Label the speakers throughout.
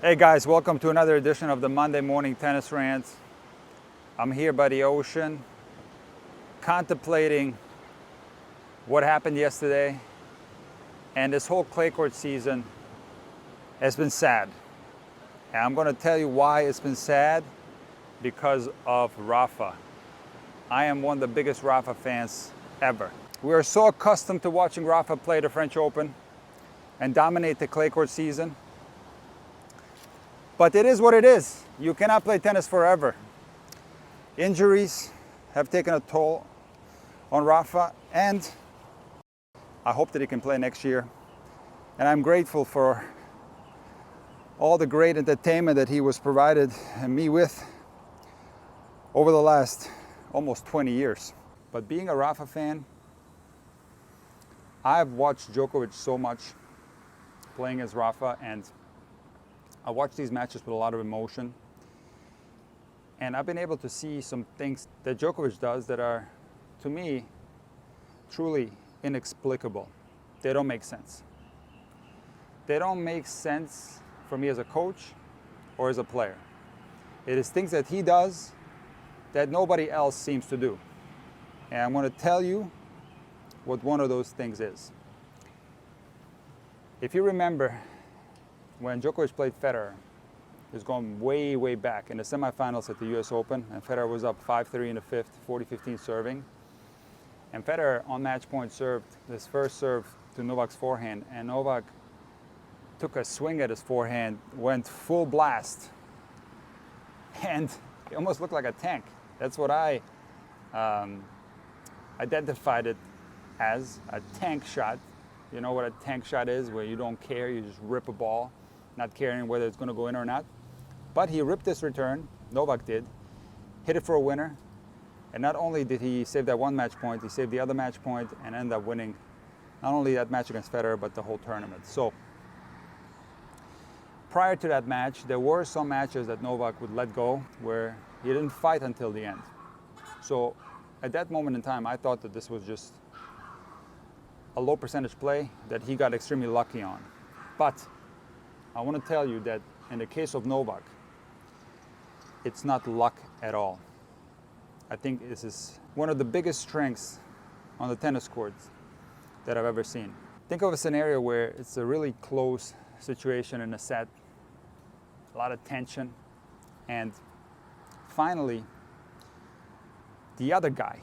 Speaker 1: Hey guys, welcome to another edition of the Monday Morning Tennis Rant. I'm here by the ocean, contemplating what happened yesterday, and this whole clay court season has been sad. And I'm going to tell you why it's been sad, because of Rafa. I am one of the biggest Rafa fans ever. We are so accustomed to watching Rafa play the French Open and dominate the clay court season. But it is what it is. You cannot play tennis forever. Injuries have taken a toll on Rafa, and I hope that he can play next year. And I'm grateful for all the great entertainment that he was provided me with over the last almost 20 years. But being a Rafa fan, I've watched Djokovic so much playing as Rafa, and I watch these matches with a lot of emotion, and I've been able to see some things that Djokovic does that are, to me, truly inexplicable. They don't make sense. They don't make sense for me as a coach or as a player. It is things that he does that nobody else seems to do. And I'm going to tell you what one of those things is. If you remember, when Djokovic played Federer, it was going way, way back in the semifinals at the US Open, and Federer was up 5-3 in the fifth, 40-15 serving. And Federer, on match point, served his first serve to Novak's forehand, and Novak took a swing at his forehand, went full blast, and it almost looked like a tank. That's what I identified it as, a tank shot. You know what a tank shot is, where you don't care, you just rip a ball, not caring whether it's going to go in or not. But he ripped this return, Novak did, hit it for a winner, and not only did he save that one match point, he saved the other match point and ended up winning not only that match against Federer, but the whole tournament. So prior to that match, there were some matches that Novak would let go where he didn't fight until the end. So at that moment in time, I thought that this was just a low percentage play that he got extremely lucky on. But I want to tell you that in the case of Novak, it's not luck at all. I think this is one of the biggest strengths on the tennis court that I've ever seen. Think of a scenario where it's a really close situation in a set, a lot of tension, and finally, the other guy,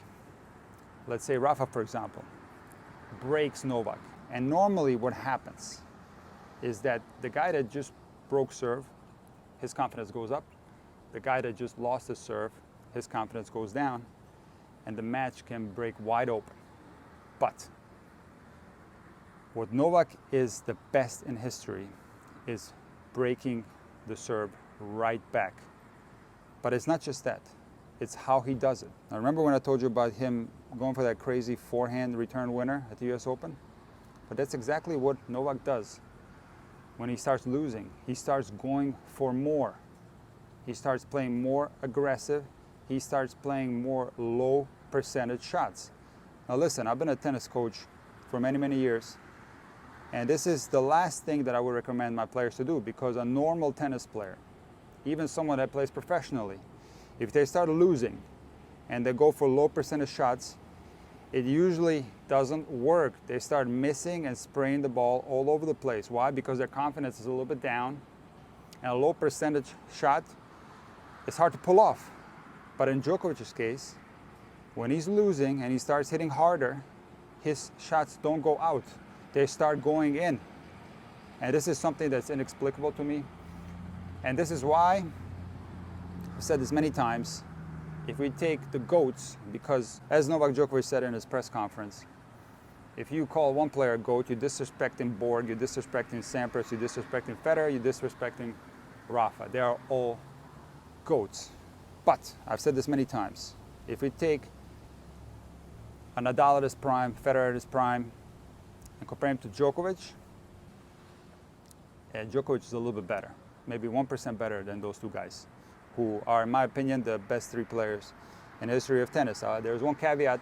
Speaker 1: let's say Rafa for example, breaks Novak. And normally what happens is that the guy that just broke serve, his confidence goes up. The guy that just lost his serve, his confidence goes down, and the match can break wide open. But what Novak is the best in history is breaking the serve right back. But it's not just that, it's how he does it. Now remember when I told you about him going for that crazy forehand return winner at the US Open? But that's exactly what Novak does. When he starts losing, he starts going for more. He starts playing more aggressive. He starts playing more low percentage shots. Now listen, I've been a tennis coach for many, many years, and this is the last thing that I would recommend my players to do, because a normal tennis player, even someone that plays professionally, if they start losing and they go for low percentage shots, it usually doesn't work. They start missing and spraying the ball all over the place. Why? Because their confidence is a little bit down, and a low percentage shot is hard to pull off. But in Djokovic's case, when he's losing and he starts hitting harder, his shots don't go out. They start going in. And this is something that's inexplicable to me. And this is why, I've said this many times, if we take the GOATs, because as Novak Djokovic said in his press conference, if you call one player a GOAT, you're disrespecting Borg, you're disrespecting Sampras, you're disrespecting Federer, you're disrespecting Rafa. They are all GOATs. But, I've said this many times, if we take a Nadal at his prime, Federer at his prime, and compare him to Djokovic, Djokovic is a little bit better, maybe 1% better than those two guys, who are, in my opinion, the best three players in the history of tennis. There's one caveat.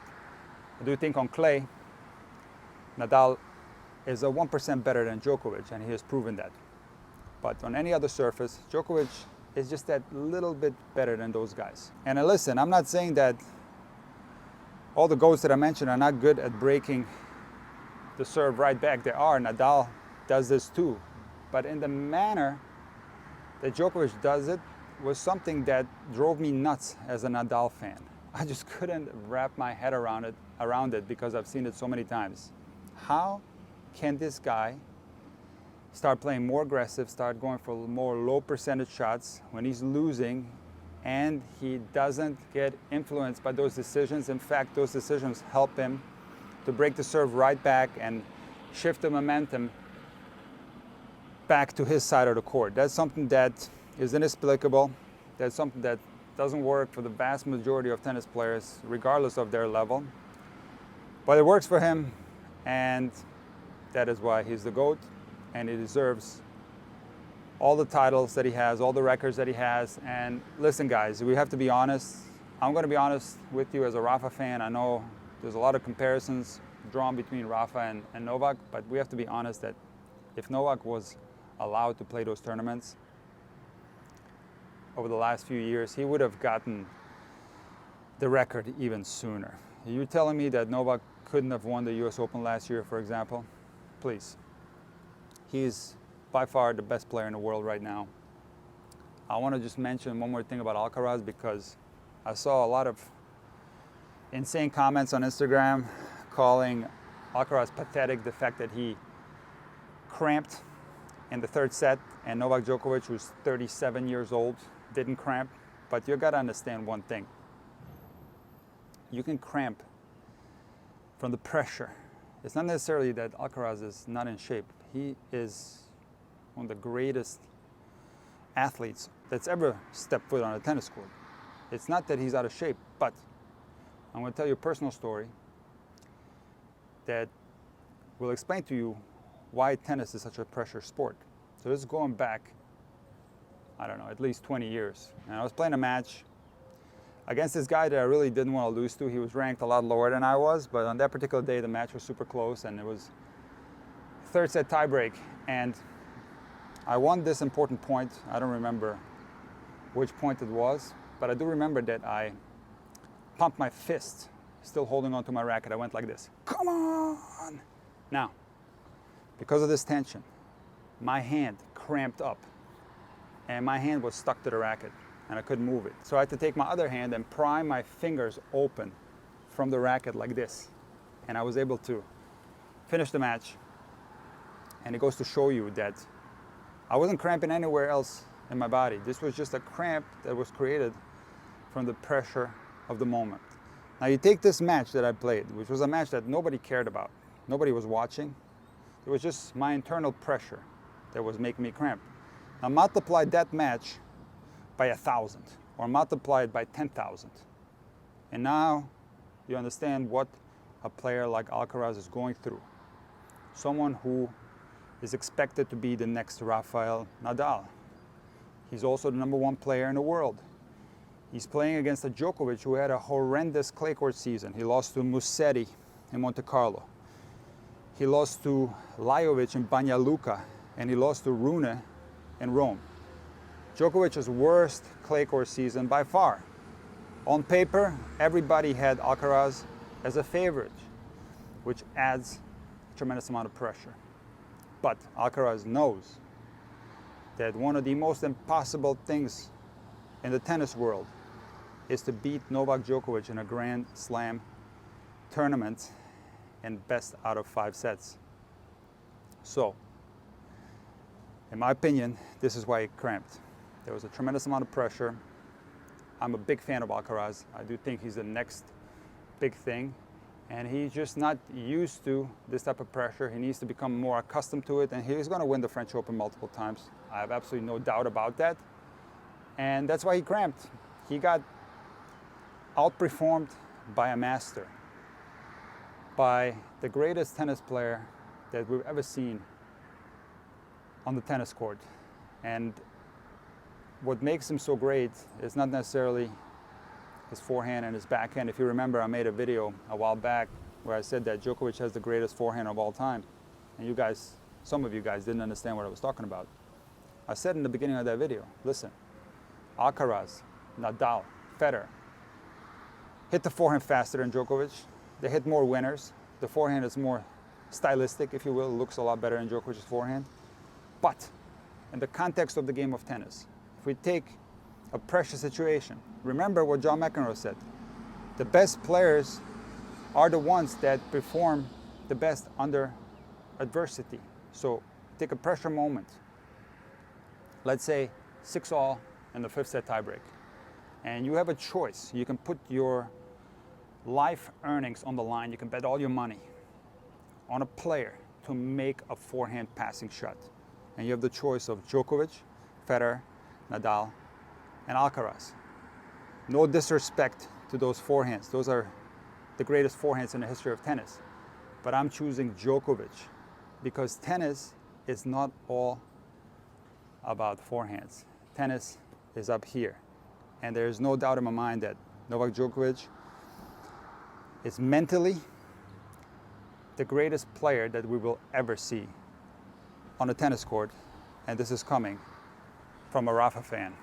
Speaker 1: I do think on clay, Nadal is a 1% better than Djokovic, and he has proven that. But on any other surface, Djokovic is just that little bit better than those guys. And listen, I'm not saying that all the GOATs that I mentioned are not good at breaking the serve right back. They are. Nadal does this too. But in the manner that Djokovic does it was something that drove me nuts as a Nadal fan. I just couldn't wrap my head around it because I've seen it so many times. How can this guy start playing more aggressive, start going for more low percentage shots when he's losing, and he doesn't get influenced by those decisions? In fact, those decisions help him to break the serve right back and shift the momentum back to his side of the court. That's something that is inexplicable. That's something that doesn't work for the vast majority of tennis players, regardless of their level. But it works for him, and that is why he's the GOAT, and he deserves all the titles that he has, all the records that he has. And listen, guys, we have to be honest. I'm going to be honest with you as a Rafa fan. I know there's a lot of comparisons drawn between Rafa and Novak, but we have to be honest that if Novak was allowed to play those tournaments over the last few years, he would have gotten the record even sooner. You're telling me that Novak couldn't have won the US Open last year, for example? Please. He's by far the best player in the world right now. I want to just mention one more thing about Alcaraz, because I saw a lot of insane comments on Instagram calling Alcaraz pathetic, the fact that he cramped in the third set, and Novak Djokovic, who's 37 years old, didn't cramp. But you got to understand one thing. You can cramp from the pressure. It's not necessarily that Alcaraz is not in shape. He is one of the greatest athletes that's ever stepped foot on a tennis court. It's not that he's out of shape, but I'm going to tell you a personal story that will explain to you why tennis is such a pressure sport. So this is going back, I don't know, at least 20 years. And I was playing a match against this guy that I really didn't want to lose to. He was ranked a lot lower than I was, but on that particular day, the match was super close, and it was third set tiebreak. And I won this important point. I don't remember which point it was, but I do remember that I pumped my fist, still holding onto my racket. I went like this. Come on! Now, because of this tension, my hand cramped up, and my hand was stuck to the racket, and I couldn't move it. So I had to take my other hand and pry my fingers open from the racket like this. And I was able to finish the match. And it goes to show you that I wasn't cramping anywhere else in my body. This was just a cramp that was created from the pressure of the moment. Now you take this match that I played, which was a match that nobody cared about. Nobody was watching. It was just my internal pressure that was making me cramp. Now multiply that match by 1,000 or multiply it by 10,000. And now you understand what a player like Alcaraz is going through. Someone who is expected to be the next Rafael Nadal. He's also the #1 player in the world. He's playing against a Djokovic who had a horrendous clay court season. He lost to Musetti in Monte Carlo. He lost to Lajovic in Banja Luka, and he lost to Rune in Rome. Djokovic's worst clay court season by far. On paper, everybody had Alcaraz as a favorite, which adds a tremendous amount of pressure. But Alcaraz knows that one of the most impossible things in the tennis world is to beat Novak Djokovic in a Grand Slam tournament in best out of 5 sets. So, in my opinion, this is why he cramped. There was a tremendous amount of pressure. I'm a big fan of Alcaraz. I do think he's the next big thing. And he's just not used to this type of pressure. He needs to become more accustomed to it, and he's going to win the French Open multiple times. I have absolutely no doubt about that. And that's why he cramped. He got outperformed by a master, by the greatest tennis player that we've ever seen on the tennis court. And what makes him so great is not necessarily his forehand and his backhand. If you remember, I made a video a while back where I said that Djokovic has the greatest forehand of all time. And you guys, some of you guys didn't understand what I was talking about. I said in the beginning of that video, listen, Alcaraz, Nadal, Federer hit the forehand faster than Djokovic. They hit more winners. The forehand is more stylistic, if you will. It looks a lot better in Djokovic's forehand. But in the context of the game of tennis, if we take a pressure situation, remember what John McEnroe said. The best players are the ones that perform the best under adversity. So take a pressure moment. Let's say 6-all in the 5th set tiebreak. And you have a choice. You can put your life earnings on the line. You can bet all your money on a player to make a forehand passing shot. And you have the choice of Djokovic, Federer, Nadal, and Alcaraz. No disrespect to those forehands. Those are the greatest forehands in the history of tennis. But I'm choosing Djokovic because tennis is not all about forehands. Tennis is up here. And there's no doubt in my mind that Novak Djokovic is mentally the greatest player that we will ever see on a tennis court. And this is coming from a Rafa fan.